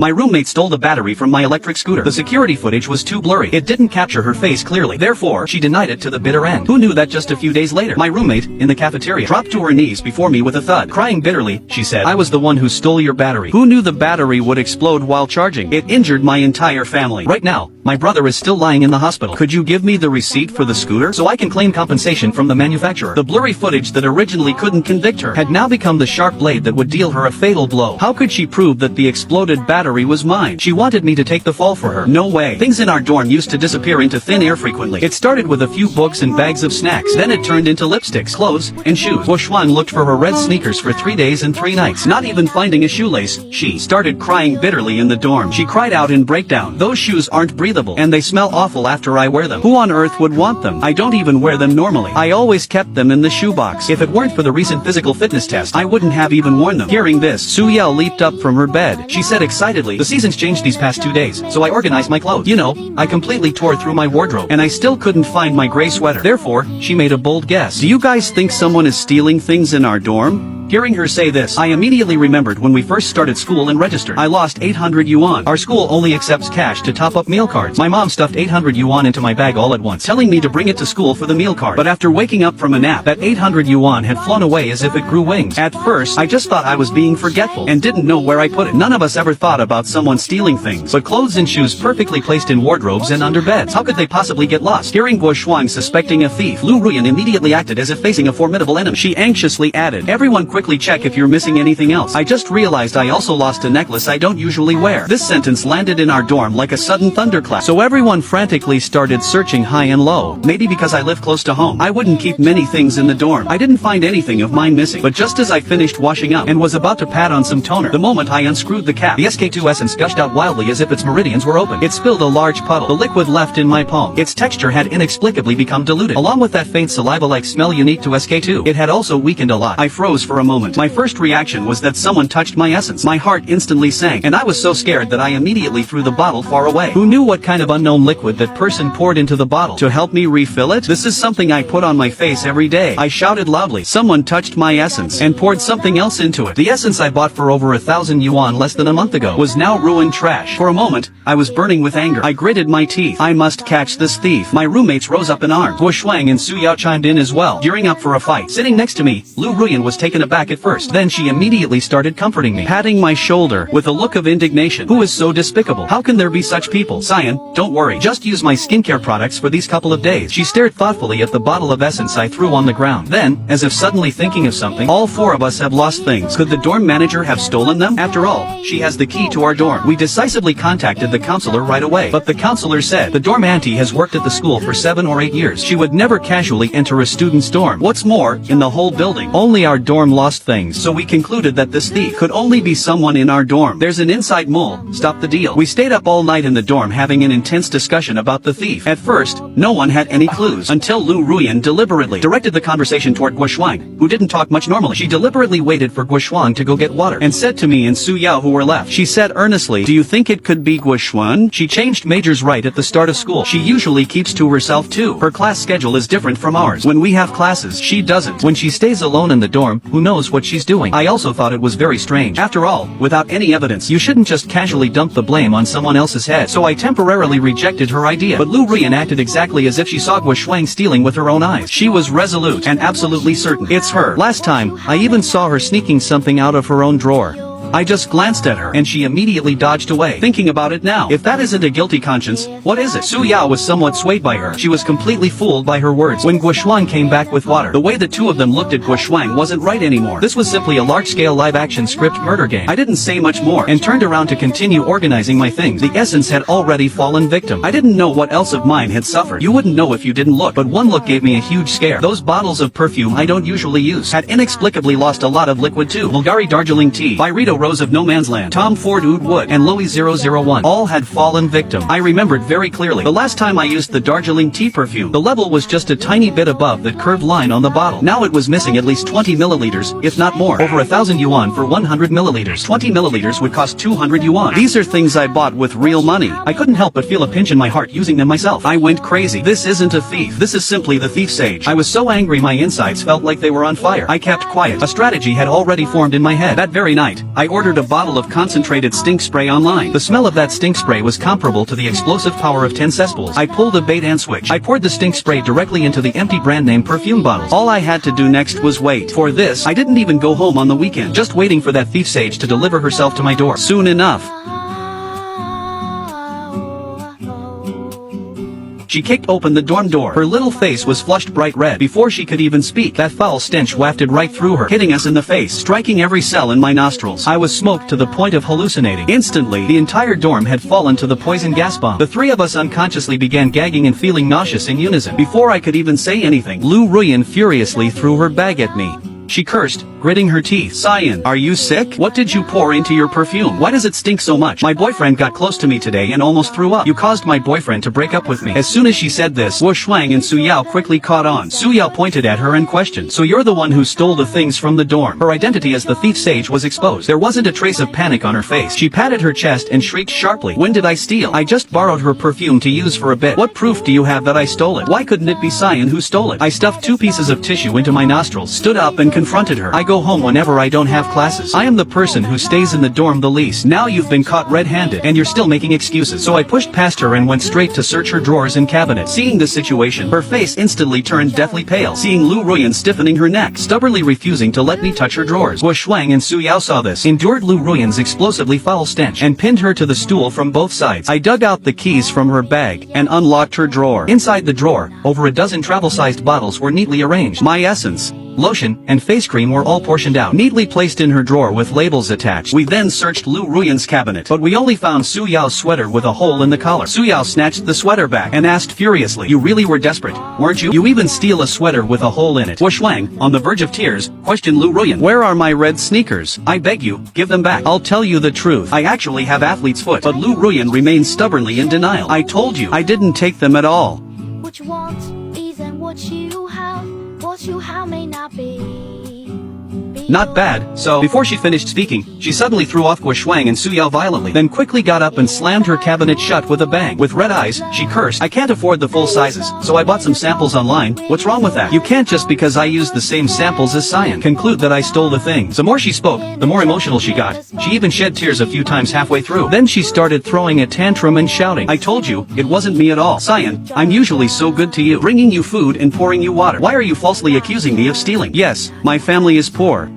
My roommate stole the battery from my electric scooter. The security footage was too blurry. It didn't capture her face clearly. Therefore, she denied it to the bitter end. Who knew that just a few days later, my roommate, in the cafeteria, dropped to her knees before me with a thud. Crying bitterly, she said, "I was the one who stole your battery." Who knew the battery would explode while charging? It injured my entire family. Right now, my brother is still lying in the hospital. Could you give me the receipt for the scooter so I can claim compensation from the manufacturer? The blurry footage that originally couldn't convict her had now become the sharp blade that would deal her a fatal blow. How could she prove that the exploded battery was mine? She wanted me to take the fall for her. No way. Things in our dorm used to disappear into thin air frequently. It started with a few books and bags of snacks. Then it turned into lipsticks, clothes, and shoes. Guoshuang looked for her red sneakers for 3 days and 3 nights. Not even finding a shoelace, she started crying bitterly in the dorm. She cried out in breakdown. "Those shoes aren't breathable, and they smell awful after I wear them. Who on earth would want them? I don't even wear them normally. I always kept them in the shoebox. If it weren't for the recent physical fitness test, I wouldn't have even worn them." Hearing this, Su Yao leaped up from her bed. She said excitedly, "The seasons changed these past 2 days, so I organized my clothes. You know, I completely tore through my wardrobe, and I still couldn't find my gray sweater. Therefore, she made a bold guess. Do you guys think someone is stealing things in our dorm?" Hearing her say this, I immediately remembered when we first started school and registered. I lost 800 yuan. Our school only accepts cash to top up meal cards. My mom stuffed 800 yuan into my bag all at once, telling me to bring it to school for the meal card. But after waking up from a nap, that 800 yuan had flown away as if it grew wings. At first, I just thought I was being forgetful and didn't know where I put it. None of us ever thought about someone stealing things, but clothes and shoes perfectly placed in wardrobes and under beds. How could they possibly get lost? Hearing Guoshuang suspecting a thief, Lu Ruyan immediately acted as if facing a formidable enemy. She anxiously added, "Everyone quickly check if you're missing anything else. I just realized I also lost a necklace I don't usually wear." This sentence landed in our dorm like a sudden thunderclap. So everyone frantically started searching high and low. Maybe because I live close to home, I wouldn't keep many things in the dorm. I didn't find anything of mine missing. But just as I finished washing up and was about to pat on some toner, the moment I unscrewed the cap, the SK2 essence gushed out wildly as if its meridians were open. It spilled a large puddle. The liquid left in my palm. Its texture had inexplicably become diluted. Along with that faint saliva-like smell unique to SK2, it had also weakened a lot. I froze for a moment. My first reaction was that someone touched my essence. My heart instantly sank, and I was so scared that I immediately threw the bottle far away. Who knew what kind of unknown liquid that person poured into the bottle to help me refill it? "This is something I put on my face every day," I shouted loudly. "Someone touched my essence and poured something else into it. The essence I bought for over 1,000 yuan less than a month ago was now ruined trash." For a moment, I was burning with anger. I gritted my teeth. I must catch this thief. My roommates rose up in arms. Guoshuang and Su Yao chimed in as well, gearing up for a fight. Sitting next to me, Lu Ruyan was taken aback at first. Then she immediately started comforting me, patting my shoulder with a look of indignation. "Who is so despicable? How can there be such people? Cyan, don't worry. Just use my skincare products for these couple of days." She stared thoughtfully at the bottle of essence I threw on the ground. Then, as if suddenly thinking of something, "All 4 of us have lost things. Could the dorm manager have stolen them? After all, she has the key to our dorm." We decisively contacted the counselor right away. But the counselor said, "The dorm auntie has worked at the school for 7 or 8 years. She would never casually enter a student's dorm. What's more, in the whole building, only our dorm lost things. So we concluded that this thief could only be someone in our dorm. There's an inside mole. Stop the deal." We stayed up all night in the dorm having an intense discussion about the thief. At first, no one had any clues, until Lu Ruyan deliberately directed the conversation toward Guoshuang, who didn't talk much normally. She deliberately waited for Guoshuang to go get water, and said to me and Su Yao who were left. She said earnestly, "Do you think it could be Guoshuang? She changed majors right at the start of school. She usually keeps to herself too. Her class schedule is different from ours. When we have classes, she doesn't. When she stays alone in the dorm, who knows what she's doing?" I also thought it was very strange. After all, without any evidence, you shouldn't just casually dump the blame on someone else's head. So I temporarily rejected her idea. But Lu Ruyan acted exactly as if she saw Guoshuang stealing with her own eyes. She was resolute and absolutely certain. "It's her. Last time, I even saw her sneaking something out of her own drawer. I just glanced at her, and she immediately dodged away." Thinking about it now, if that isn't a guilty conscience, what is it? Su Yao was somewhat swayed by her. She was completely fooled by her words. When Guoshuang came back with water, the way the two of them looked at Guoshuang wasn't right anymore. This was simply a large-scale live-action script murder game. I didn't say much more, and turned around to continue organizing my things. The essence had already fallen victim. I didn't know what else of mine had suffered. You wouldn't know if you didn't look, but one look gave me a huge scare. Those bottles of perfume I don't usually use had inexplicably lost a lot of liquid too. Bulgari Darjeeling tea, by Rito Rose of No Man's Land, Tom Ford Oud Wood, and Louis 001 all had fallen victim. I remembered very clearly. The last time I used the Darjeeling tea perfume, the level was just a tiny bit above that curved line on the bottle. Now it was missing at least 20 milliliters, if not more. Over 1,000 yuan for 100 milliliters. 20 milliliters would cost 200 yuan. These are things I bought with real money. I couldn't help but feel a pinch in my heart using them myself. I went crazy. This isn't a thief. This is simply the thief's sage. I was so angry my insides felt like they were on fire. I kept quiet. A strategy had already formed in my head. That very night, I ordered a bottle of concentrated stink spray online. The smell of that stink spray was comparable to the explosive power of 10 cesspools. I pulled a bait and switch. I poured the stink spray directly into the empty brand name perfume bottles. All I had to do next was wait. For this, I didn't even go home on the weekend, just waiting for that thief sage to deliver herself to my door. Soon enough, she kicked open the dorm door. Her little face was flushed bright red. Before she could even speak, that foul stench wafted right through her, hitting us in the face, striking every cell in my nostrils. I was smoked to the point of hallucinating. Instantly, the entire dorm had fallen to the poison gas bomb. The three of us unconsciously began gagging and feeling nauseous in unison. Before I could even say anything, Lu Ruyan furiously threw her bag at me. She cursed, gritting her teeth. Cyan, are you sick? What did you pour into your perfume? Why does it stink so much? My boyfriend got close to me today and almost threw up. You caused my boyfriend to break up with me. As soon as she said this, Wu Shuang and Su Yao quickly caught on. Su Yao pointed at her and questioned. So you're the one who stole the things from the dorm. Her identity as the thief sage was exposed. There wasn't a trace of panic on her face. She patted her chest and shrieked sharply. When did I steal? I just borrowed her perfume to use for a bit. What proof do you have that I stole it? Why couldn't it be Cyan who stole it? I stuffed 2 pieces of tissue into my nostrils, stood up and confronted her. I go home whenever I don't have classes. I am the person who stays in the dorm the least. Now you've been caught red-handed, and you're still making excuses. So I pushed past her and went straight to search her drawers and cabinet. Seeing this situation, her face instantly turned deathly pale. Seeing Lu Ruyan stiffening her neck, stubbornly refusing to let me touch her drawers. Wu Shuang and Su Yao saw this, endured Lu Ruyan's explosively foul stench, and pinned her to the stool from both sides. I dug out the keys from her bag and unlocked her drawer. Inside the drawer, over a dozen travel-sized bottles were neatly arranged. My essence, lotion, and face cream were all portioned out, neatly placed in her drawer with labels attached. We then searched Lu Ruyan's cabinet, but we only found Su Yao's sweater with a hole in the collar. Su Yao snatched the sweater back and asked furiously, you really were desperate, weren't you? You even steal a sweater with a hole in it. Wu Shuang, on the verge of tears, questioned Lu Ruyan. Where are my red sneakers? I beg you, give them back. I'll tell you the truth. I actually have athlete's foot. But Lu Ruyan remained stubbornly in denial. I told you, I didn't take them at all. What you want isn't what you have. What you have may not be. Not bad. So, before she finished speaking, she suddenly threw off Wu Shuang and Su Yao violently, then quickly got up and slammed her cabinet shut with a bang. With red eyes, she cursed, I can't afford the full sizes, so I bought some samples online. What's wrong with that? You can't just because I used the same samples as Cyan conclude that I stole the things. The more she spoke, the more emotional she got. She even shed tears a few times halfway through. Then she started throwing a tantrum and shouting, I told you, it wasn't me at all. Cyan, I'm usually so good to you, bringing you food and pouring you water. Why are you falsely accusing me of stealing? Yes, my family is poor.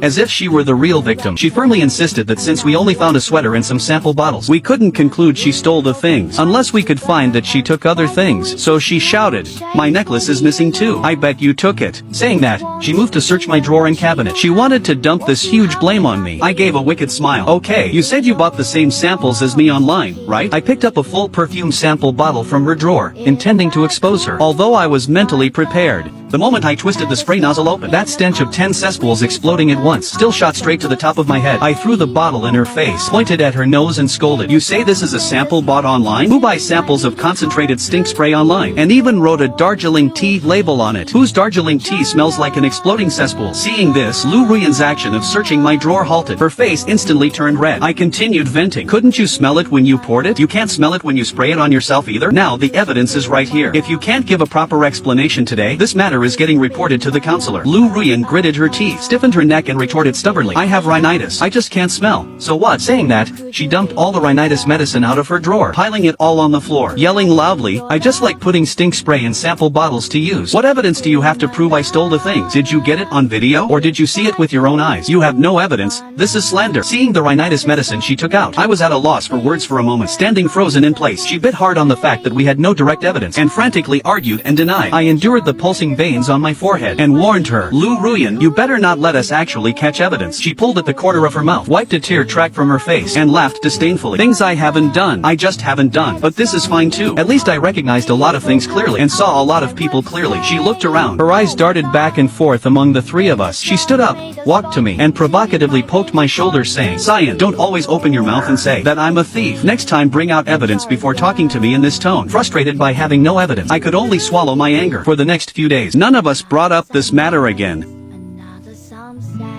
As if she were the real victim, she firmly insisted that since we only found a sweater and some sample bottles, we couldn't conclude she stole the things, unless we could find that she took other things. So she shouted, my necklace is missing too. I bet you took it. Saying that, she moved to search my drawer and cabinet. She wanted to dump this huge blame on me. I gave a wicked smile. Okay, you said you bought the same samples as me online, right? I picked up a full perfume sample bottle from her drawer, intending to expose her, although I was mentally prepared. The moment I twisted the spray nozzle open, that stench of 10 cesspools exploding at once still shot straight to the top of my head. I threw the bottle in her face, pointed at her nose and scolded, you say this is a sample bought online? Who buys samples of concentrated stink spray online? And even wrote a Darjeeling tea label on it. Whose Darjeeling tea smells like an exploding cesspool? Seeing this, Lu Ruyan's action of searching my drawer halted. Her face instantly turned red. I continued venting. Couldn't you smell it when you poured it? You can't smell it when you spray it on yourself either? Now the evidence is right here. If you can't give a proper explanation today, this matter is getting reported to the counselor. Lu Ruyan gritted her teeth, stiffened her neck and retorted stubbornly, I have rhinitis. I just can't smell. So what? Saying that, she dumped all the rhinitis medicine out of her drawer, piling it all on the floor, yelling loudly, I just like putting stink spray in sample bottles to use. What evidence do you have to prove I stole the things? Did you get it on video? Or did you see it with your own eyes? You have no evidence. This is slander. Seeing the rhinitis medicine she took out, I was at a loss for words for a moment, standing frozen in place. She bit hard on the fact that we had no direct evidence, and frantically argued and denied. I endured the pulsing veins on my forehead, and warned her, Lu Ruyan, you better not let us actually catch evidence. She pulled at the corner of her mouth, wiped a tear track from her face, and laughed disdainfully. Things I haven't done. I just haven't done. But this is fine too. At least I recognized a lot of things clearly, and saw a lot of people clearly. She looked around. Her eyes darted back and forth among the three of us. She stood up, walked to me, and provocatively poked my shoulder saying, Cyan, don't always open your mouth and say that I'm a thief. Next time bring out evidence before talking to me in this tone. Frustrated by having no evidence, I could only swallow my anger. For the next few days, none of us brought up this matter again.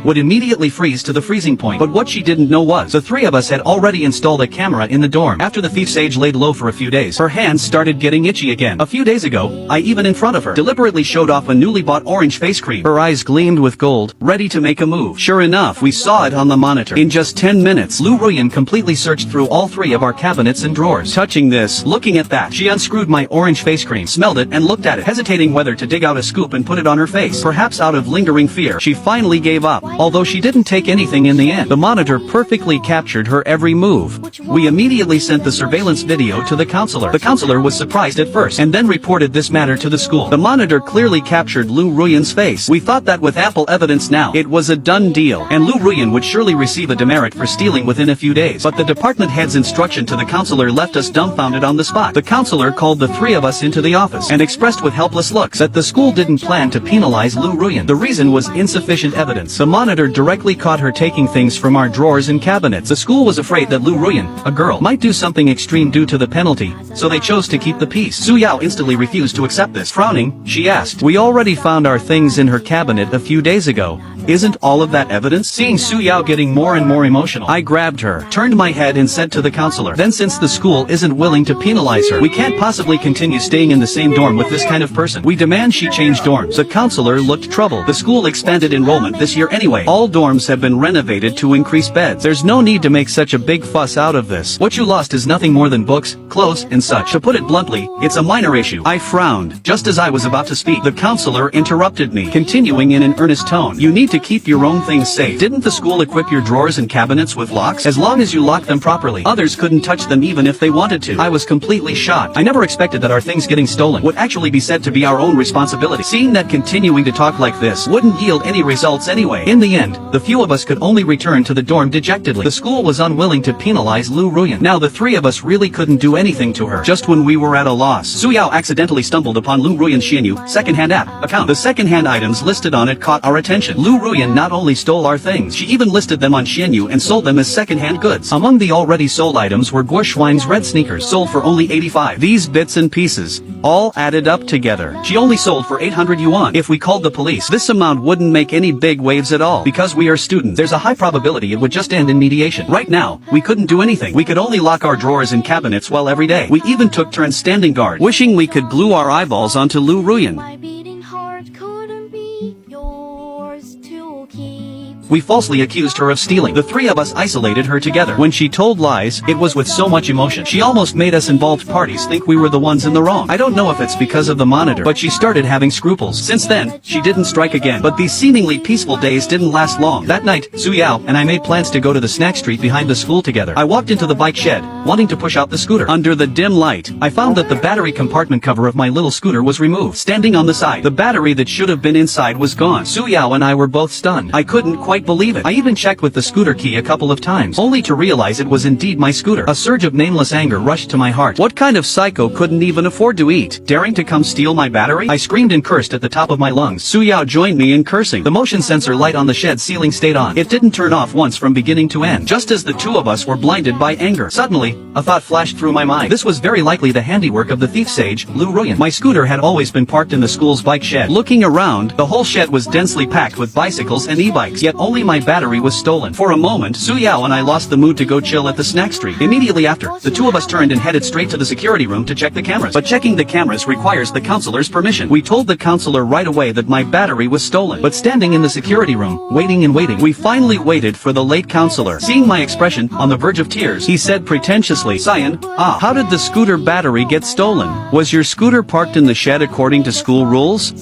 would immediately freeze to the freezing point. But what she didn't know was, the three of us had already installed a camera in the dorm. After the thief sage laid low for a few days, her hands started getting itchy again. A few days ago, I even in front of her, deliberately showed off a newly bought orange face cream. Her eyes gleamed with gold, ready to make a move. Sure enough, we saw it on the monitor. In just 10 minutes, Lu Ruyan completely searched through all three of our cabinets and drawers. Touching this, looking at that, she unscrewed my orange face cream, smelled it, and looked at it, hesitating whether to dig out a scoop and put it on her face. Perhaps out of lingering fear, she finally gave up, although she didn't take anything in the end. The monitor perfectly captured her every move. We immediately sent the surveillance video to the counselor. The counselor was surprised at first, and then reported this matter to the school. The monitor clearly captured Lu Ruyan's face. We thought that with ample evidence now, it was a done deal, and Lu Ruyan would surely receive a demerit for stealing within a few days. But the department head's instruction to the counselor left us dumbfounded on the spot. The counselor called the three of us into the office, and expressed with helpless looks that the school didn't plan to penalize Lu Ruyan. The reason was insufficient evidence. The monitor directly caught her taking things from our drawers and cabinets. The school was afraid that Lu Ruyan, a girl, might do something extreme due to the penalty, so they chose to keep the peace. Su Yao instantly refused to accept this. Frowning, she asked, "We already found our things in her cabinet a few days ago. Isn't all of that evidence?" Seeing Su Yao getting more and more emotional, I grabbed her, turned my head and said to the counselor, "Then since the school isn't willing to penalize her, we can't possibly continue staying in the same dorm with this kind of person. We demand she change dorms." The counselor looked troubled. "The school expanded enrollment this year anyway. All dorms have been renovated to increase beds. There's no need to make such a big fuss out of this. What you lost is nothing more than books, clothes, and such. To put it bluntly, it's a minor issue." I frowned. Just as I was about to speak, the counselor interrupted me, continuing in an earnest tone, "You need to keep your own things safe. Didn't the school equip your drawers and cabinets with locks? As long as you locked them properly, others couldn't touch them even if they wanted to." I was completely shocked. I never expected that our things getting stolen would actually be said to be our own responsibility. Seeing that continuing to talk like this wouldn't yield any results anyway. In the end, the few of us could only return to the dorm dejectedly. The school was unwilling to penalize Lu Ruyan. Now the three of us really couldn't do anything to her. Just when we were at a loss, Su Yao accidentally stumbled upon Lu Ruyan's Xianyu second-hand app account. The second-hand items listed on it caught our attention. Lu Ruyan not only stole our things, she even listed them on Xianyu and sold them as second-hand goods. Among the already sold items were Guo Shuang's red sneakers, sold for only 85. These bits and pieces all added up together. She only sold for 800 yuan. If we called the police, this amount wouldn't make any big waves at all. Because we are students, there's a high probability it would just end in mediation. Right now, we couldn't do anything. We could only lock our drawers and cabinets well every day. We even took turns standing guard, wishing we could glue our eyeballs onto Lu Ruyan. My beating heart couldn't be yours to keep. We falsely accused her of stealing. The three of us isolated her together. When she told lies, it was with so much emotion. She almost made us involved parties think we were the ones in the wrong. I don't know if it's because of the monitor, but she started having scruples. Since then, she didn't strike again. But these seemingly peaceful days didn't last long. That night, Su Yao and I made plans to go to the snack street behind the school together. I walked into the bike shed, wanting to push out the scooter. Under the dim light, I found that the battery compartment cover of my little scooter was removed. Standing on the side, the battery that should have been inside was gone. Su Yao and I were both stunned. I couldn't quite believe it. I even checked with the scooter key a couple of times, only to realize it was indeed my scooter. A surge of nameless anger rushed to my heart. What kind of psycho couldn't even afford to eat, daring to come steal my battery? I screamed and cursed at the top of my lungs. Su Yao joined me in cursing. The motion sensor light on the shed ceiling stayed on. It didn't turn off once from beginning to end. Just as the two of us were blinded by anger, suddenly, a thought flashed through my mind. This was very likely the handiwork of the thief sage, Lu Ruyan. My scooter had always been parked in the school's bike shed. Looking around, the whole shed was densely packed with bicycles and e-bikes, yet only my battery was stolen. For a moment, Su Yao and I lost the mood to go chill at the snack street. Immediately after, the two of us turned and headed straight to the security room to check the cameras. But checking the cameras requires the counselor's permission. We told the counselor right away that my battery was stolen. But standing in the security room, waiting and waiting, we finally waited for the late counselor. Seeing my expression, on the verge of tears, he said pretentiously, "Cyan, how did the scooter battery get stolen? Was your scooter parked in the shed according to school rules?"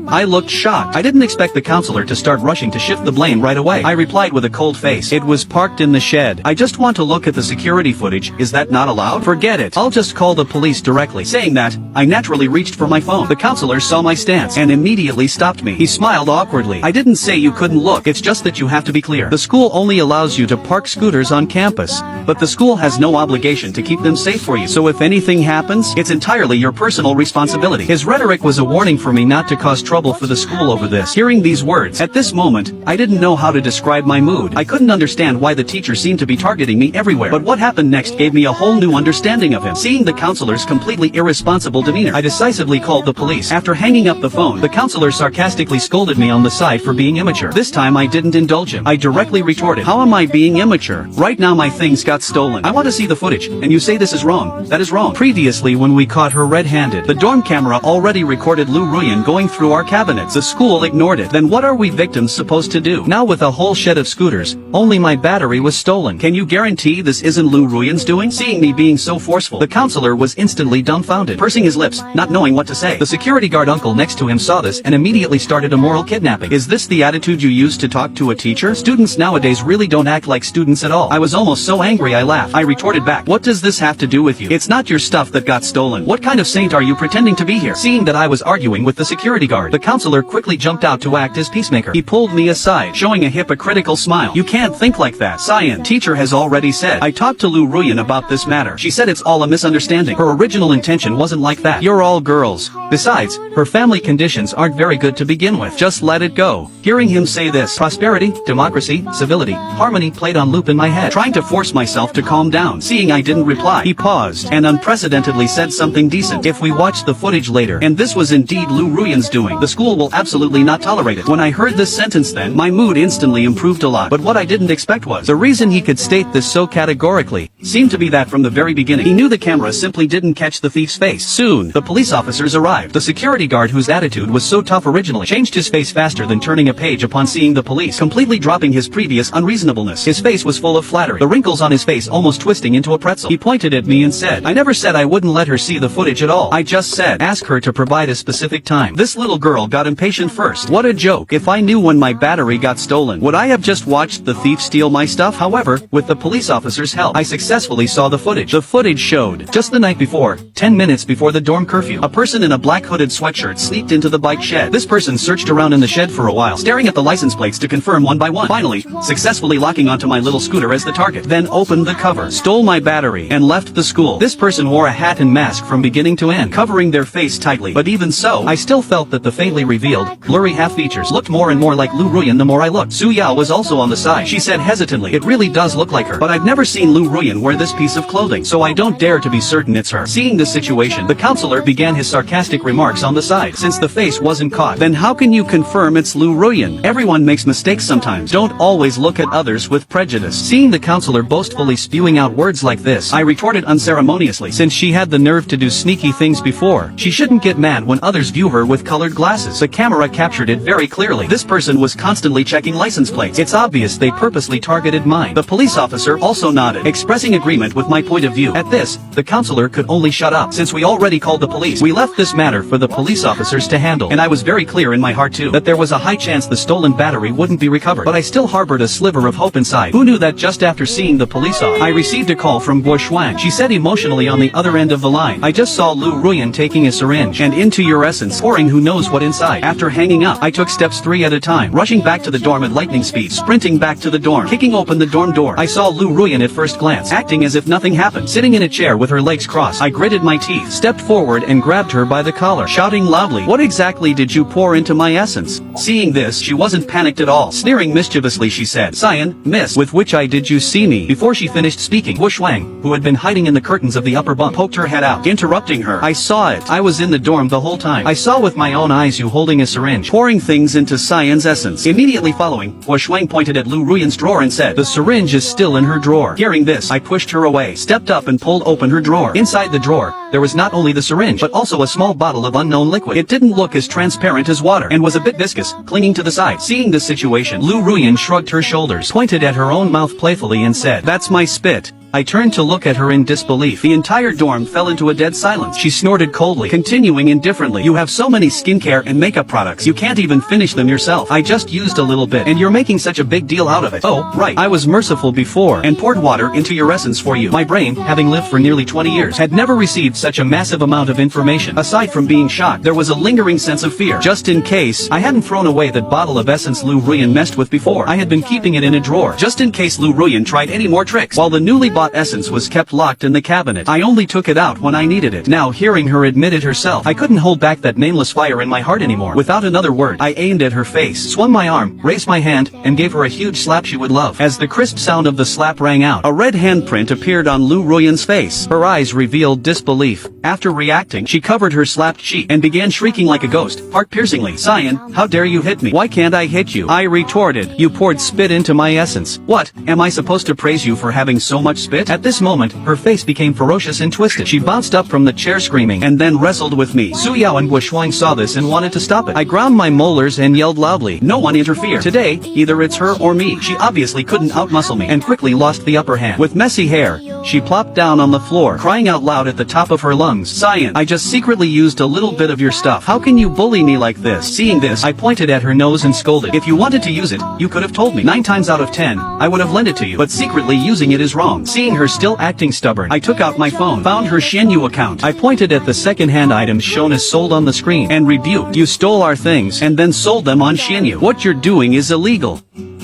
I looked shocked. I didn't expect the counselor to start rushing to shift the blame right away. I replied with a cold face, "It was parked in the shed. I just want to look at the security footage. Is that not allowed?" "Forget it. I'll just call the police directly." Saying that, I naturally reached for my phone. The counselor saw my stance and immediately stopped me. He smiled awkwardly. "I didn't say you couldn't look. It's just that you have to be clear. The school only allows you to park scooters on campus, but the school has no obligation to keep them safe for you. So if anything happens, it's entirely your personal responsibility." His rhetoric was a warning for me not to cause trouble trouble for the school over this. Hearing these words, at this moment, I didn't know how to describe my mood. I couldn't understand why the teacher seemed to be targeting me everywhere. But what happened next gave me a whole new understanding of him. Seeing the counselor's completely irresponsible demeanor, I decisively called the police. After hanging up the phone, the counselor sarcastically scolded me on the side for being immature. This time I didn't indulge him. I directly retorted, how am I being immature? Right now my things got stolen. I want to see the footage, and you say this is wrong. That is wrong. Previously when we caught her red-handed, the dorm camera already recorded Lu Ruyan going through our cabinets. The school ignored it. Then what are we victims supposed to do? Now with a whole shed of scooters, only my battery was stolen. Can you guarantee this isn't Lu Ruyan's doing? Seeing me being so forceful, the counselor was instantly dumbfounded, pursing his lips, not knowing what to say. The security guard uncle next to him saw this and immediately started a moral kidnapping. Is this the attitude you use to talk to a teacher? Students nowadays really don't act like students at all. I was almost so angry I laughed. I retorted back, what does this have to do with you? It's not your stuff that got stolen. What kind of saint are you pretending to be here? Seeing that I was arguing with the security guard, the counselor quickly jumped out to act as peacemaker. He pulled me aside, showing a hypocritical smile. You can't think like that. Cyan, teacher has already said. I talked to Lu Ruyan about this matter. She said it's all a misunderstanding. Her original intention wasn't like that. You're all girls. Besides, her family conditions aren't very good to begin with. Just let it go. Hearing him say this, prosperity, democracy, civility, harmony played on loop in my head, trying to force myself to calm down. Seeing I didn't reply, he paused and unprecedentedly said something decent. If we watch the footage later, and this was indeed Lu Ruyan's doing, the school will absolutely not tolerate it. When I heard this sentence then, my mood instantly improved a lot. But what I didn't expect was, the reason he could state this so categorically, seemed to be that from the very beginning, he knew the camera simply didn't catch the thief's face. Soon, the police officers arrived. The security guard, whose attitude was so tough originally, changed his face faster than turning a page upon seeing the police, completely dropping his previous unreasonableness. His face was full of flattery, the wrinkles on his face almost twisting into a pretzel. He pointed at me and said, I never said I wouldn't let her see the footage at all. I just said, ask her to provide a specific time. This little girl got impatient first. What a joke. If I knew when my battery got stolen, would I have just watched the thief steal my stuff? However, with the police officer's help, I successfully saw the footage. The footage showed, just the night before, 10 minutes before the dorm curfew, a person in a black hooded sweatshirt sneaked into the bike shed. This person searched around in the shed for a while, staring at the license plates to confirm one by one. Finally, successfully locking onto my little scooter as the target. Then opened the cover, stole my battery, and left the school. This person wore a hat and mask from beginning to end, covering their face tightly. But even so, I still felt that the faintly revealed, blurry half features looked more and more like Lu Ruyan the more I looked. Su Yao was also on the side. She said hesitantly, it really does look like her, but I've never seen Lu Ruyan wear this piece of clothing, so I don't dare to be certain it's her. Seeing the situation, the counselor began his sarcastic remarks on the side. Since the face wasn't caught, then how can you confirm it's Lu Ruyan? Everyone makes mistakes sometimes. Don't always look at others with prejudice. Seeing the counselor boastfully spewing out words like this, I retorted unceremoniously. Since she had the nerve to do sneaky things before, she shouldn't get mad when others view her with colored glasses. The camera captured it very clearly. This person was constantly checking license plates. It's obvious they purposely targeted mine. The police officer also nodded, expressing agreement with my point of view. At this, the counselor could only shut up. Since we already called the police, we left this matter for the police officers to handle. And I was very clear in my heart too, that there was a high chance the stolen battery wouldn't be recovered. But I still harbored a sliver of hope inside. Who knew that just after seeing the police off, I received a call from Guo Shuang. She said emotionally on the other end of the line, I just saw Lu Ruyan taking a syringe and into your essence, pouring who knows what inside. After hanging up, I took steps 3 at a time, rushing back to the dorm at lightning speed, sprinting back to the dorm, kicking open the dorm door. I saw Lu Ruyan at first glance, acting as if nothing happened, sitting in a chair with her legs crossed. I gritted my teeth, stepped forward and grabbed her by the collar, shouting loudly, what exactly did you pour into my essence? Seeing this, she wasn't panicked at all. Sneering mischievously, she said, Cyan, miss, with which eye did you see me? Before she finished speaking, Wu Shuang, who had been hiding in the curtains of the upper bunk, poked her head out, interrupting her. I saw it. I was in the dorm the whole time. I saw with my own eyes you holding a syringe, pouring things into Cyan's essence. Immediately following, Wu Shuang pointed at Lu Ruyan's drawer and said, the syringe is still in her drawer. Hearing this, I pushed her away, stepped up and pulled open her drawer. Inside the drawer, there was not only the syringe, but also a small bottle of unknown liquid. It didn't look as transparent as water, and was a bit viscous, clinging to the side. Seeing this situation, Lu Ruyan shrugged her shoulders, pointed at her own mouth playfully and said, that's my spit. I turned to look at her in disbelief. The entire dorm fell into a dead silence. She snorted coldly, continuing indifferently, you have so many skincare and makeup products, you can't even finish them yourself. I just used a little bit, and you're making such a big deal out of it. Oh, right, I was merciful before, and poured water into your essence for you. My brain, having lived for nearly 20 years, had never received such a massive amount of information. Aside from being shocked, there was a lingering sense of fear. Just in case, I hadn't thrown away that bottle of essence Lu Ruyan messed with before. I had been keeping it in a drawer, just in case Lu Ruyan tried any more tricks. While the newly bought bought essence was kept locked in the cabinet. I only took it out when I needed it. Now hearing her admit it herself, I couldn't hold back that nameless fire in my heart anymore. Without another word, I aimed at her face, swung my arm, raised my hand, and gave her a huge slap she would love. As the crisp sound of the slap rang out, a red handprint appeared on Lu Ruyan's face. Her eyes revealed disbelief. After reacting, she covered her slapped cheek and began shrieking like a ghost, heart-piercingly. "Cyan, how dare you hit me? Why can't I hit you?" I retorted. "You poured spit into my essence. What, am I supposed to praise you for having so much spit?" At this moment, her face became ferocious and twisted. She bounced up from the chair screaming, and then wrestled with me. Su Yao and Guoshuang saw this and wanted to stop it. I ground my molars and yelled loudly. No one interfered. Today, either it's her or me. She obviously couldn't outmuscle me, and quickly lost the upper hand. With messy hair, she plopped down on the floor, crying out loud at the top of her lungs. "Cyan, I just secretly used a little bit of your stuff. How can you bully me like this?" Seeing this, I pointed at her nose and scolded. "If you wanted to use it, you could have told me. 9 times out of 10, I would have lent it to you. But secretly using it is wrong." Seeing her still acting stubborn, I took out my phone, found her Xianyu account. I pointed at the second-hand items shown as sold on the screen, and rebuked. "You stole our things, and then sold them on Xianyu. What you're doing is illegal."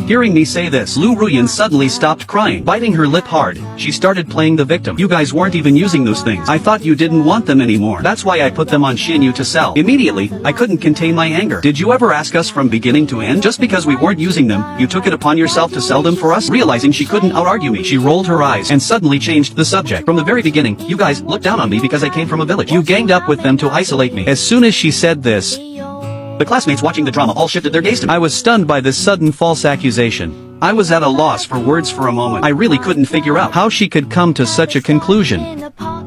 Hearing me say this, Lu Ruyan suddenly stopped crying. Biting her lip hard, she started playing the victim. "You guys weren't even using those things. I thought you didn't want them anymore. That's why I put them on Xianyu to sell." Immediately, I couldn't contain my anger. "Did you ever ask us from beginning to end? Just because we weren't using them, you took it upon yourself to sell them for us?" Realizing she couldn't out-argue me, she rolled her eyes and suddenly changed the subject. "From the very beginning, you guys looked down on me because I came from a village. You ganged up with them to isolate me." As soon as she said this, the classmates watching the drama all shifted their gaze to me. I was stunned by this sudden false accusation. I was at a loss for words for a moment. I really couldn't figure out how she could come to such a conclusion.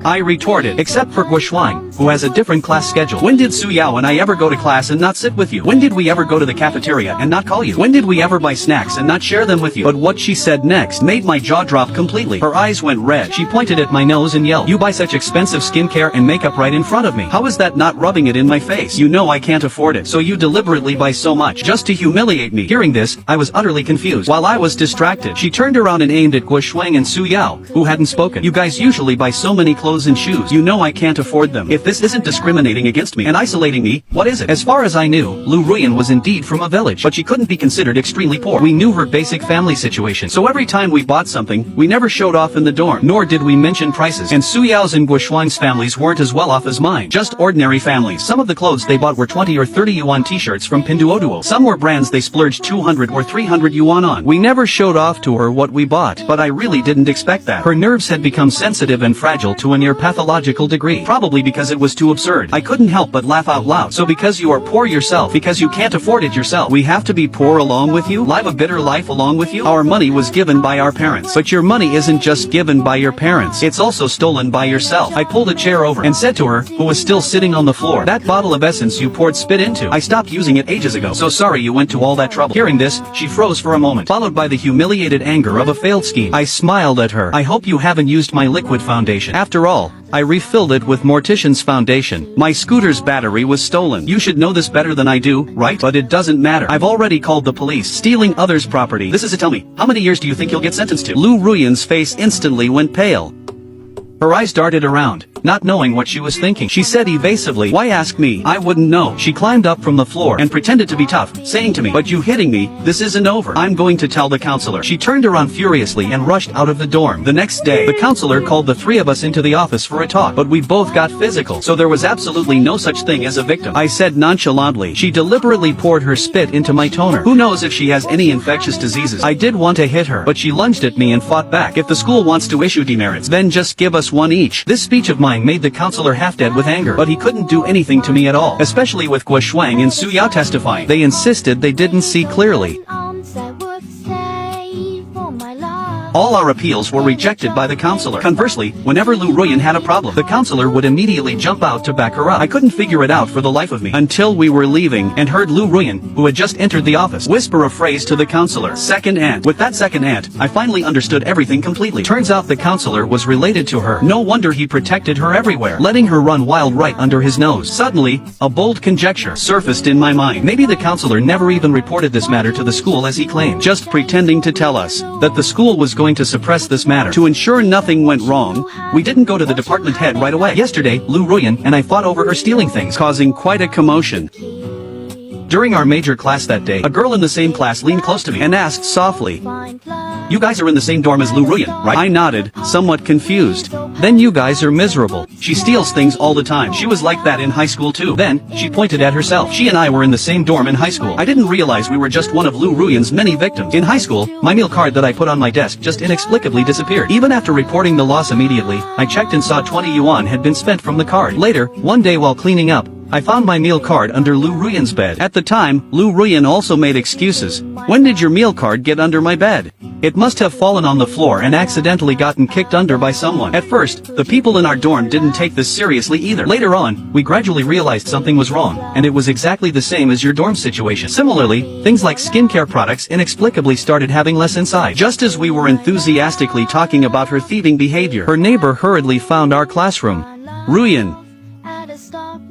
I retorted, "Except for Guoshuang, who has a different class schedule. When did Su Yao and I ever go to class and not sit with you? When did we ever go to the cafeteria and not call you? When did we ever buy snacks and not share them with you?" But what she said next made my jaw drop completely. Her eyes went red. She pointed at my nose and yelled, "You buy such expensive skincare and makeup right in front of me. How is that not rubbing it in my face? You know I can't afford it, so you deliberately buy so much just to humiliate me." Hearing this, I was utterly confused. While I was distracted, she turned around and aimed at Guoshuang and Su Yao, who hadn't spoken. "You guys usually buy so many clothes and shoes. You know I can't afford them. If this isn't discriminating against me and isolating me, what is it?" As far as I knew, Lu Ruyan was indeed from a village, but she couldn't be considered extremely poor. We knew her basic family situation, so every time we bought something, we never showed off in the dorm, nor did we mention prices. And Su Yao's and Guoshuang's families weren't as well off as mine. Just ordinary families. Some of the clothes they bought were 20 or 30 yuan t-shirts from Pinduoduo. Some were brands they splurged 200 or 300 yuan on. We never showed off to her what we bought, but I really didn't expect that. Her nerves had become sensitive and fragile to a near pathological degree, probably because it was too absurd. I couldn't help but laugh out loud. "So because you are poor yourself, because you can't afford it yourself, we have to be poor along with you? Live a bitter life along with you? Our money was given by our parents." "But your money isn't just given by your parents, it's also stolen by yourself." I pulled a chair over and said to her, who was still sitting on the floor, "That bottle of essence you poured spit into. I stopped using it ages ago. So sorry you went to all that trouble." Hearing this, she froze for a moment, followed by the humiliated anger of a failed scheme. I smiled at her. "I hope you haven't used my liquid foundation. After all, I refilled it with Mortician's foundation. My scooter's battery was stolen. You should know this better than I do, right? But it doesn't matter. I've already called the police. Stealing others' property. This is it. Tell me, how many years do you think you'll get sentenced to?" Lu Ruyan's face instantly went pale. Her eyes darted around, not knowing what she was thinking. She said evasively, "Why ask me? I wouldn't know." She climbed up from the floor and pretended to be tough, saying to me, "But you hitting me, this isn't over. I'm going to tell the counselor." She turned around furiously and rushed out of the dorm. The next day, the counselor called the 3 of us into the office for a talk, but we both got physical, so there was absolutely no such thing as a victim. I said nonchalantly, "She deliberately poured her spit into my toner. Who knows if she has any infectious diseases?" I did want to hit her, but she lunged at me and fought back. "If the school wants to issue demerits, then just give us one each." This speech of mine made the counselor half dead with anger, but he couldn't do anything to me at all, especially with Guoshuang and Su Yao testifying. They insisted they didn't see clearly. All our appeals were rejected by the counselor. Conversely, whenever Lu Ruyan had a problem, the counselor would immediately jump out to back her up. I couldn't figure it out for the life of me until we were leaving and heard Lu Ruyan, who had just entered the office, whisper a phrase to the counselor. "Second aunt." With that second aunt, I finally understood everything completely. Turns out the counselor was related to her. No wonder he protected her everywhere, letting her run wild right under his nose. Suddenly, a bold conjecture surfaced in my mind. Maybe the counselor never even reported this matter to the school as he claimed, just pretending to tell us that the school was going to suppress this matter. To ensure nothing went wrong, we didn't go to the department head right away. Yesterday, Lu Ruyan and I fought over her stealing things, causing quite a commotion. During our major class that day, a girl in the same class leaned close to me and asked softly, "You guys are in the same dorm as Lu Ruyan, right?" I nodded, somewhat confused. "Then you guys are miserable. She steals things all the time. She was like that in high school too." Then, she pointed at herself. She and I were in the same dorm in high school. I didn't realize we were just one of Lu Ruyan's many victims. In high school, my meal card that I put on my desk just inexplicably disappeared. Even after reporting the loss immediately, I checked and saw 20 yuan had been spent from the card. Later, one day while cleaning up, I found my meal card under Lu Ruyan's bed. At the time, Lu Ruyan also made excuses. "When did your meal card get under my bed? It must have fallen on the floor and accidentally gotten kicked under by someone." At first, the people in our dorm didn't take this seriously either. Later on, we gradually realized something was wrong, and it was exactly the same as your dorm situation. Similarly, things like skincare products inexplicably started having less inside. Just as we were enthusiastically talking about her thieving behavior, her neighbor hurriedly found our classroom. "Ruyan,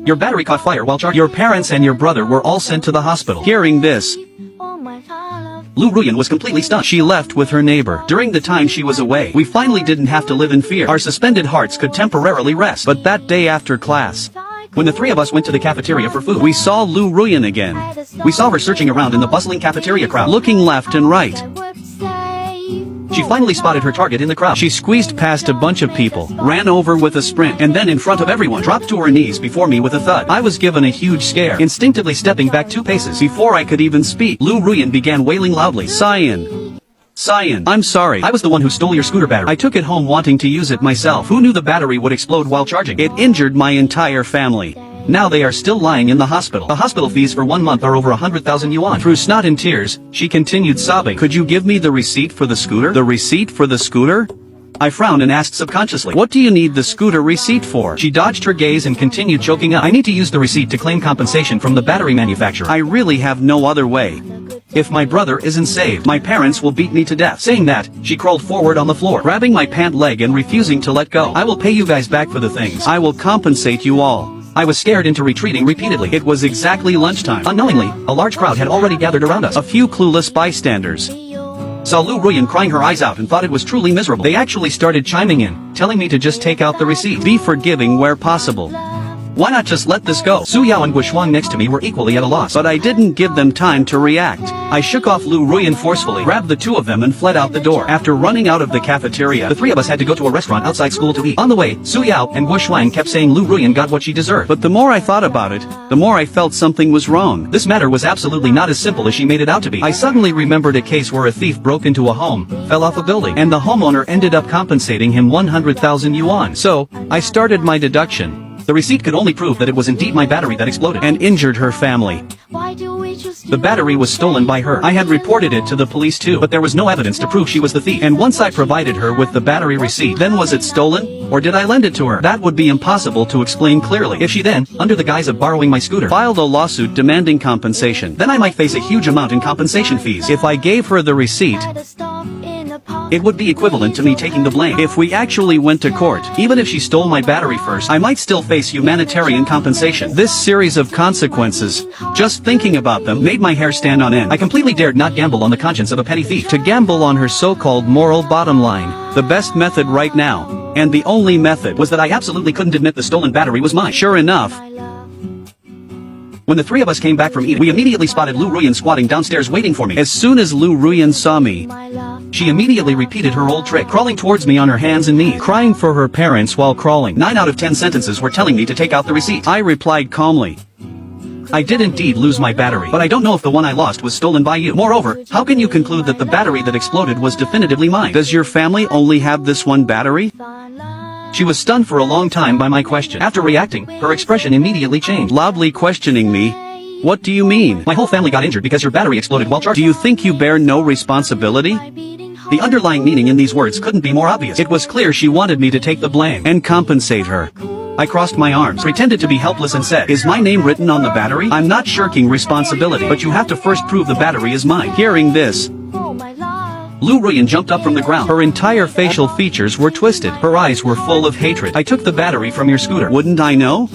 your battery caught fire while charging. Your parents and your brother were all sent to the hospital." Hearing this, Lu Ruyan was completely stunned. She left with her neighbor. During the time she was away, we finally didn't have to live in fear. Our suspended hearts could temporarily rest. But that day after class, when the three of us went to the cafeteria for food, we saw Lu Ruyan again. We saw her searching around in the bustling cafeteria crowd, looking left and right. She finally spotted her target in the crowd. She squeezed past a bunch of people, ran over with a sprint, and then in front of everyone, dropped to her knees before me with a thud. I was given a huge scare, instinctively stepping back 2 paces. Before I could even speak, Lu Ruyan began wailing loudly. Cyan, I'm sorry. I was the one who stole your scooter battery. I took it home wanting to use it myself. Who knew the battery would explode while charging? It injured my entire family. Now they are still lying in the hospital. The hospital fees for 1 month are over 100,000 yuan. Through snot and tears, she continued sobbing. Could you give me the receipt for the scooter? The receipt for the scooter? I frowned and asked subconsciously, what do you need the scooter receipt for? She dodged her gaze and continued choking up. I need to use the receipt to claim compensation from the battery manufacturer. I really have no other way. If my brother isn't saved, my parents will beat me to death. Saying that, she crawled forward on the floor, grabbing my pant leg and refusing to let go. I will pay you guys back for the things. I will compensate you all. I was scared into retreating repeatedly. It was exactly lunchtime. Unknowingly, a large crowd had already gathered around us. A few clueless bystanders saw Lu Ruyan crying her eyes out and thought it was truly miserable. They actually started chiming in, telling me to just take out the receipt. Be forgiving where possible. Why not just let this go? Su Yao and Guishuang next to me were equally at a loss, but I didn't give them time to react. I shook off Lu Ruyan forcefully, grabbed the two of them and fled out the door. After running out of the cafeteria, the three of us had to go to a restaurant outside school to eat. On the way, Su Yao and Guishuang kept saying Lu Ruyan got what she deserved. But the more I thought about it, the more I felt something was wrong. This matter was absolutely not as simple as she made it out to be. I suddenly remembered a case where a thief broke into a home, fell off a building, and the homeowner ended up compensating him 100,000 yuan. So, I started my deduction. The receipt could only prove that it was indeed my battery that exploded and injured her family. The battery was stolen by her. I had reported it to the police too, but there was no evidence to prove she was the thief. And once I provided her with the battery receipt, then was it stolen? Or did I lend it to her? That would be impossible to explain clearly. If she then, under the guise of borrowing my scooter, filed a lawsuit demanding compensation, then I might face a huge amount in compensation fees. If I gave her the receipt, it would be equivalent to me taking the blame. If we actually went to court, even if she stole my battery first, I might still face humanitarian compensation. This series of consequences, just thinking about them, made my hair stand on end. I completely dared not gamble on the conscience of a petty thief. To gamble on her so-called moral bottom line, the best method right now, and the only method, was that I absolutely couldn't admit the stolen battery was mine. Sure enough, when the three of us came back from eating, we immediately spotted Lu Ruyan squatting downstairs waiting for me. As soon as Lu Ruyan saw me, she immediately repeated her old trick, crawling towards me on her hands and knees, crying for her parents while crawling. 9 out of 10 sentences were telling me to take out the receipt. I replied calmly, I did indeed lose my battery, but I don't know if the one I lost was stolen by you. Moreover, how can you conclude that the battery that exploded was definitively mine? Does your family only have this one battery? She was stunned for a long time by my question. After reacting, her expression immediately changed, loudly questioning me. What do you mean? My whole family got injured because your battery exploded while charging. Do you think you bear no responsibility? The underlying meaning in these words couldn't be more obvious. It was clear she wanted me to take the blame and compensate her. I crossed my arms, pretended to be helpless and said, is my name written on the battery? I'm not shirking responsibility, but you have to first prove the battery is mine. Hearing this, Lu Ruyan jumped up from the ground. Her entire facial features were twisted. Her eyes were full of hatred. I took the battery from your scooter. Wouldn't I know?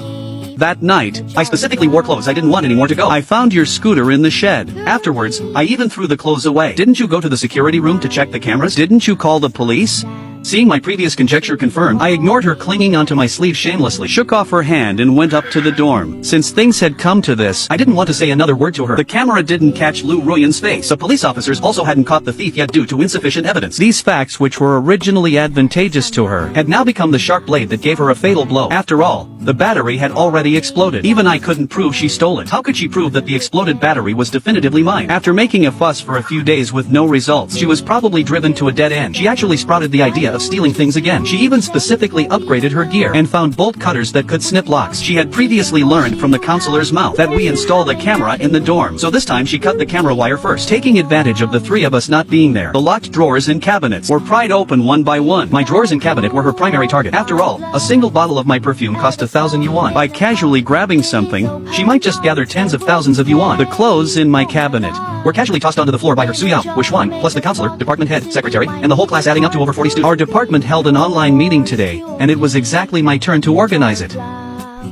That night, I specifically wore clothes I didn't want anymore to go. I found your scooter in the shed. Afterwards, I even threw the clothes away. Didn't you go to the security room to check the cameras? Didn't you call the police? Seeing my previous conjecture confirmed, I ignored her clinging onto my sleeve shamelessly, shook off her hand and went up to the dorm. Since things had come to this, I didn't want to say another word to her. The camera didn't catch Lu Ruyan's face. The police officers also hadn't caught the thief yet due to insufficient evidence. These facts, which were originally advantageous to her, had now become the sharp blade that gave her a fatal blow. After all, the battery had already exploded. Even I couldn't prove she stole it. How could she prove that the exploded battery was definitively mine? After making a fuss for a few days with no results, she was probably driven to a dead end. She actually sprouted the idea of stealing things again. She even specifically upgraded her gear and found bolt cutters that could snip locks. She had previously learned from the counselor's mouth that we installed a camera in the dorm. So this time she cut the camera wire first, taking advantage of the three of us not being there. The locked drawers and cabinets were pried open one by one. My drawers and cabinet were her primary target. After all, a single bottle of my perfume cost 1,000 yuan. By casually grabbing something, she might just gather tens of thousands of yuan. The clothes in my cabinet were casually tossed onto the floor by her Suyao, Wishwang, plus the counselor, department head, secretary, and the whole class adding up to over 40 students. Our department held an online meeting today, and it was exactly my turn to organize it.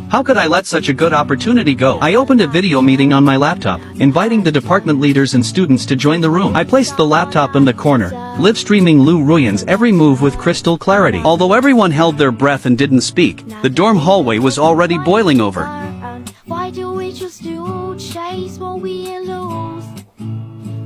How could I let such a good opportunity go? I opened a video meeting on my laptop, inviting the department leaders and students to join the room. I placed the laptop in the corner, live streaming Lu Ruyan's every move with crystal clarity. Although everyone held their breath and didn't speak, the dorm hallway was already boiling over. Why do we just do chase what we lose?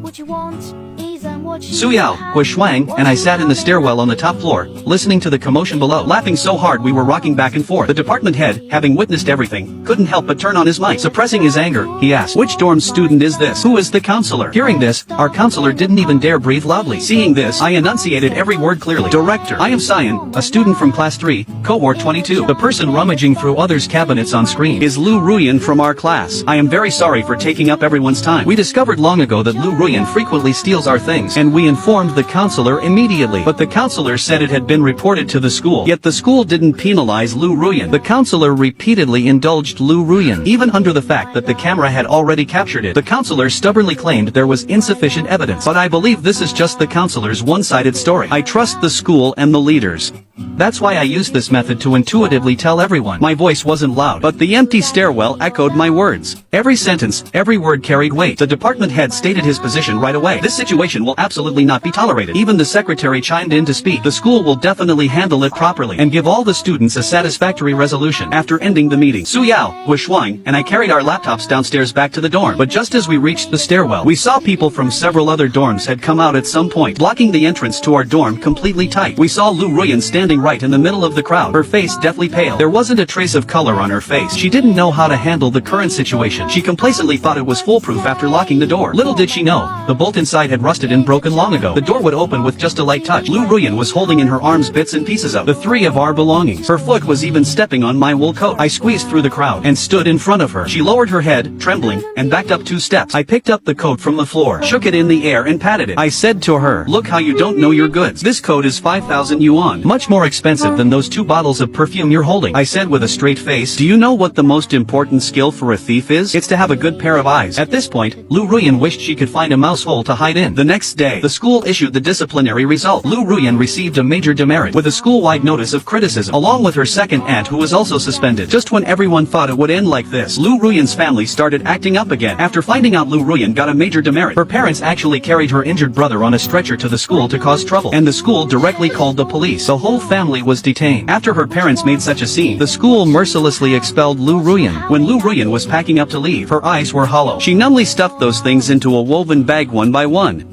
What you want isn't what you Suyao, Huishwang, and I sat in the stairwell on the top floor, listening to the commotion below, laughing so hard we were rocking back and forth. The department head, having witnessed everything, couldn't help but turn on his mic. Suppressing his anger, he asked, "Which dorm student is this? Who is the counselor?" Hearing this, our counselor didn't even dare breathe loudly. Seeing this, I enunciated every word clearly. "Director, I am Cyan, a student from class 3, cohort 22. The person rummaging through others' cabinets on screen is Lu Ruyan from our class. I am very sorry for taking up everyone's time. We discovered long ago that Lu Ruyan frequently steals our things, and we informed the counselor immediately. But the counselor said it had been reported to the school. Yet the school didn't penalize Lu Ruyan. The counselor repeatedly indulged Lu Ruyan, even under the fact that the camera had already captured it. The counselor stubbornly claimed there was insufficient evidence. But I believe this is just the counselor's one-sided story. I trust the school and the leaders. That's why I used this method to intuitively tell everyone. My voice wasn't loud, but the empty stairwell echoed my words. Every sentence, every word carried weight. The department head stated his position right away. This situation will absolutely not be tolerated. Even the secretary chimed in to speak. The school will definitely handle it properly and give all the students a satisfactory resolution. After ending the meeting, Suyao, Wishwang, and I carried our laptops downstairs back to the dorm. But just as we reached the stairwell, we saw people from several other dorms had come out at some point, blocking the entrance to our dorm completely tight. We saw Lu Ruyan standing right in the middle of the crowd, her face deathly pale. There wasn't a trace of color on her face. She didn't know how to handle the current situation. She complacently thought it was foolproof after locking the door. Little did she know, the bolt inside had rusted and broken long ago. The door would open with just a light touch. Lu Ruyan was holding in her arms bits and pieces of the three of our belongings. Her foot was even stepping on my wool coat. I squeezed through the crowd and stood in front of her. She lowered her head, trembling, and backed up 2 steps. I picked up the coat from the floor, shook it in the air and patted it. I said to her, "Look how you don't know your goods. This coat is 5,000 yuan. Much more expensive than those 2 bottles of perfume you're holding." I said with a straight face, "Do you know what the most important skill for a thief is? It's to have a good pair of eyes." At this point, Lu Ruyan wished she could find a mouse hole to hide in. The next day, the school issued the disciplinary result. Lu Ruyan received a major demerit with a school-wide notice of criticism, along with her second aunt who was also suspended. Just when everyone thought it would end like this, Lu Ruyan's family started acting up again. After finding out Lu Ruyan got a major demerit, her parents actually carried her injured brother on a stretcher to the school to cause trouble, and the school directly called the police. The whole family was detained. After her parents made such a scene, the school mercilessly expelled Lu Ruyan. When Lu Ruyan was packing up to leave, her eyes were hollow. She numbly stuffed those things into a woven bag one by one.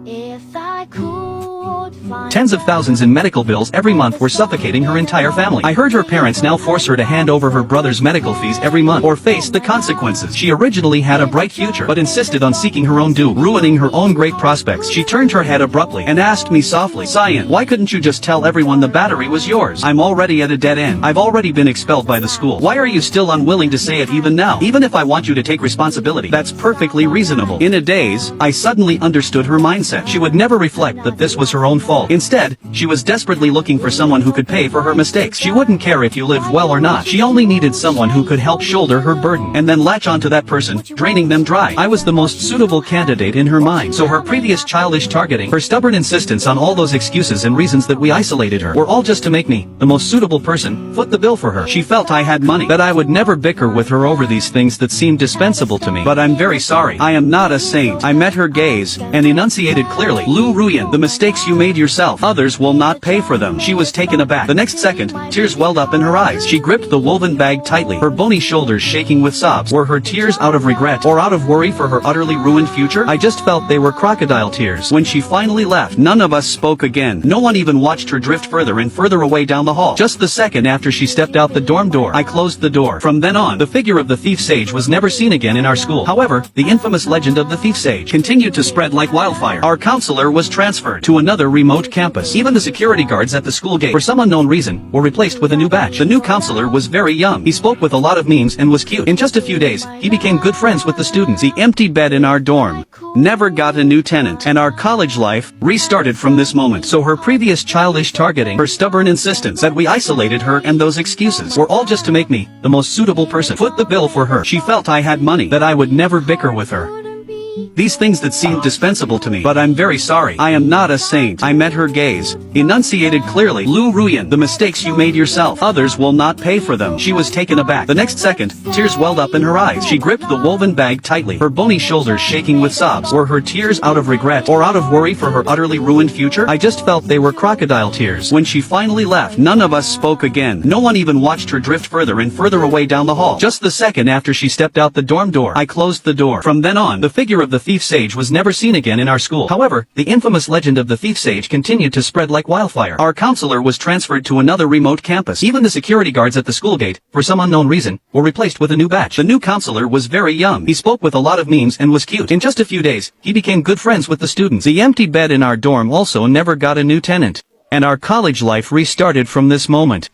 If I could find Tens of thousands in medical bills every month were suffocating her entire family. I heard her parents now force her to hand over her brother's medical fees every month or face the consequences. She originally had a bright future, but insisted on seeking her own due, ruining her own great prospects. She turned her head abruptly and asked me softly, "Cyan, why couldn't you just tell everyone the battery was yours? I'm already at a dead end. I've already been expelled by the school. Why are you still unwilling to say it even now? Even if I want you to take responsibility, that's perfectly reasonable." In a daze, I suddenly understood her mindset. She would never reflect that this was her own fault. Instead, she was desperately looking for someone who could pay for her mistakes. She wouldn't care if you lived well or not. She only needed someone who could help shoulder her burden, and then latch onto that person, draining them dry. I was the most suitable candidate in her mind. So her previous childish targeting, her stubborn insistence on all those excuses and reasons that we isolated her, were all just to make me, the most suitable person, foot the bill for her. She felt I had money, that I would never bicker with her over these things that seemed dispensable to me. But I'm very sorry. I am not a saint. I met her gaze, and enunciated clearly, "Lu Ruyan, the mistakes you made yourself myself. Others will not pay for them. She was taken aback. The next second, tears welled up in her eyes. She gripped the woven bag tightly, her bony shoulders shaking with sobs. Were her tears out of regret or out of worry for her utterly ruined future? I just felt they were crocodile tears. When she finally left, none of us spoke again. No one even watched her drift further and further away down the hall. Just the second after she stepped out the dorm door, I closed the door. From then on, the figure of the thief sage was never seen again in our school. However, the infamous legend of the thief sage continued to spread like wildfire. Our counselor was transferred to another remote campus. Even the security guards at the school gate, for some unknown reason, were replaced with a new batch. The new counselor was very young. He spoke with a lot of memes and was cute. In just a few days, he became good friends with the students. The empty bed in our dorm never got a new tenant, and our college life restarted from this moment. So her previous childish targeting, her stubborn insistence that we isolated her, and those excuses were all just to make me the most suitable person. Foot the bill for her. She felt I had money, that I would never bicker with her. These things that seemed dispensable to me. But I'm very sorry. I am not a saint. I met her gaze, enunciated clearly. Lu Ruyan, the mistakes you made yourself, others will not pay for them. She was taken aback. The next second, tears welled up in her eyes. She gripped the woven bag tightly, her bony shoulders shaking with sobs. Were her tears out of regret or out of worry for her utterly ruined future? I just felt they were crocodile tears. When she finally left, none of us spoke again. No one even watched her drift further and further away down the hall. Just the second after she stepped out the dorm door, I closed the door. From then on, the figure of the thief sage was never seen again in our school. However, the infamous legend of the thief sage continued to spread like wildfire. Our counselor was transferred to another remote campus. Even the security guards at the school gate, for some unknown reason, were replaced with a new batch. The new counselor was very young. He spoke with a lot of memes and was cute. In just a few days, he became good friends with the students. The empty bed in our dorm also never got a new tenant, and our college life restarted from this moment.